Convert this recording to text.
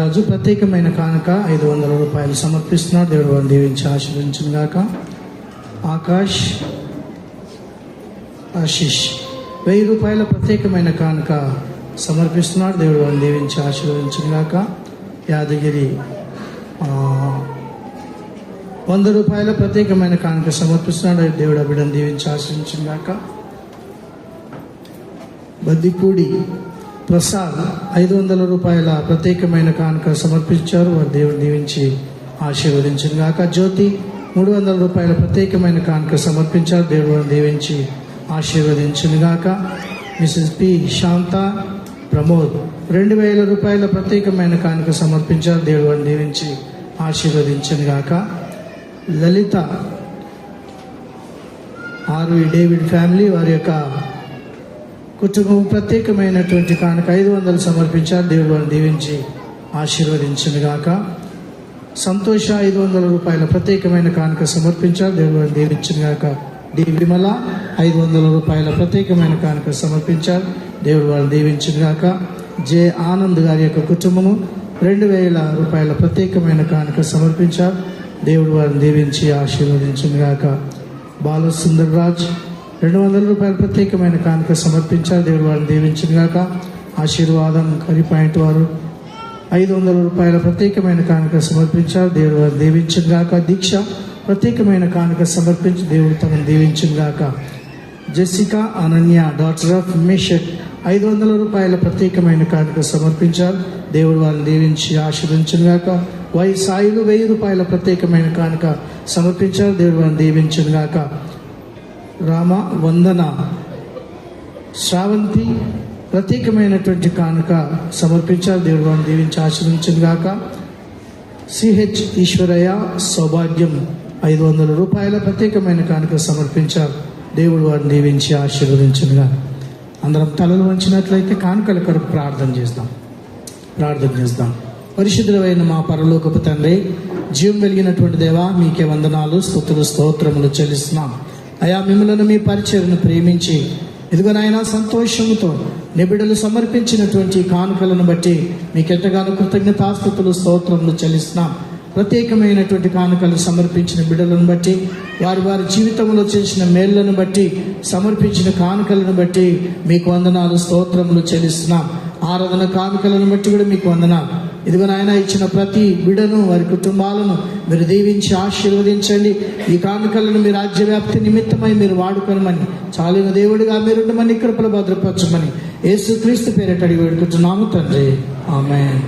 రాజు ప్రత్యేకమైన కానుక 500 రూపాయలు సమర్పిస్తున్నాడు. దేవుడు వారిని దీవించి ఆశీర్వదించును గాక. ఆకాష్ ఆశీష్ 1000 రూపాయల ప్రత్యేకమైన కానుక సమర్పిస్తున్నాడు. దేవుడు వారిని దీవించి ఆశీర్వదించును గాక. యాదగిరి 100 రూపాయల ప్రత్యేకమైన కానుక సమర్పిస్తున్నాడు. దేవుడు బిడ్డను దీవించి ఆశీర్వదించును గాక. బద్దిపూడి ప్రసాద్ 500 రూపాయల ప్రత్యేకమైన కానుక సమర్పించారు. వారు దేవుడు దీవించి ఆశీర్వదించును గాక. జ్యోతి 300 రూపాయల ప్రత్యేకమైన కానుక సమర్పించారు. దేవుడు వారిని దీవించి ఆశీర్వదించును గాక. మిసెస్ పి శాంత ప్రమోద్ 2000 రూపాయల ప్రత్యేకమైన కానుక సమర్పించారు. దేవుడు వారిని దీవించి ఆశీర్వదించును గాక. లలిత ఆర్వి డేవిడ్ ఫ్యామిలీ వారి యొక్క కుటుంబం ప్రత్యేకమైనటువంటి కానుక 500 సమర్పించారు. దేవుడు వారిని దీవించి ఆశీర్వదించును గాక. సంతోష 500 రూపాయల ప్రత్యేకమైన కానుక సమర్పించారు. దేవుడు వారిని దీవించును గాక. డి విమల 500 రూపాయల ప్రత్యేకమైన కానుక సమర్పించారు. దేవుడు వారిని దీవించును గాక. జె ఆనంద్ గారి యొక్క కుటుంబము 2000 రూపాయల ప్రత్యేకమైన కానుక సమర్పించారు. దేవుడు వారిని దీవించి ఆశీర్వదించును గాక. బాలసుందర్ రాజ్ 200 రూపాయల ప్రత్యేకమైన కానుక సమర్పించారు. దేవుడు వారిని దీవించును గాక. ఆశీర్వాదం కరి పాయింట్ వారు 500 రూపాయల ప్రత్యేకమైన కానుక సమర్పించారు. దేవుడు వారిని దీవించును గాక. దీక్ష ప్రత్యేకమైన కానుక సమర్పించి దేవుడు తనను దీవించును గాక. Jessica Ananya daughter of Meshach 500 రూపాయల ప్రత్యేకమైన కానుక సమర్పించారు. దేవుడు వారిని దీవించి ఆశీర్వదించును గాక. వై సాయిలు 1000 రూపాయల ప్రత్యేకమైన కానుక సమర్పించారు. దేవుడు వారిని దీవించును గాక. రామ వందన శ్రావంతి ప్రత్యేకమైనటువంటి కానుక సమర్పించారు. దేవుడు వారిని దీవించి ఆశీర్వదించును గాక. సిహెచ్ ఈశ్వరయ్య సౌభాగ్యం 500 రూపాయల ప్రత్యేకమైన కానుక సమర్పించారు. దేవుడు వారిని దీవించి ఆశీర్వదించును గాక. అందరం తలలు వంచినట్లయితే కానుకల కొరకు ప్రార్థన చేద్దాం. పరిశుద్ధుడైన మా పరలోకపు తండ్రి, జీవం కలిగినటువంటి దేవా, మీకే వందనాలు, స్తుతులు, స్తోత్రములు చెల్లిస్తున్నాం. అయా, మిమ్మల్ని మీ పరిచర్ను ప్రేమించి ఇదిగోనైనా సంతోషంతో నిబిడలు సమర్పించినటువంటి కానుకలను బట్టి మీకెంతగానో కృతజ్ఞతాస్తుతులు, స్తోత్రములు చెల్లిస్తున్నాం. ప్రత్యేకమైనటువంటి కానుకలు సమర్పించిన బిడ్డలను బట్టి, వారి వారి జీవితంలో చేసిన మేళ్లను బట్టి, సమర్పించిన కానుకలను బట్టి మీకు వందనాలు, స్తోత్రములు చెల్లిస్తున్నాం. ఆరాధన కానుకలను బట్టి కూడా మీకు వందనాలు. ఇదిగో నాయన, ఇచ్చిన ప్రతి బిడ్డను, వారి కుటుంబాలను మీరు దీవించి ఆశీర్వదించండి. ఈ కానుకలను మీ రాజ్యవ్యాప్తి నిమిత్తమై మీరు వాడుకొనమని, చాలిన దేవుడిగా మీరుండమని, కృపలు భద్రపరచమని యేసుక్రీస్తు పేరిట అడిగి వేడుకుంటున్నాము తండ్రి. ఆమేన్.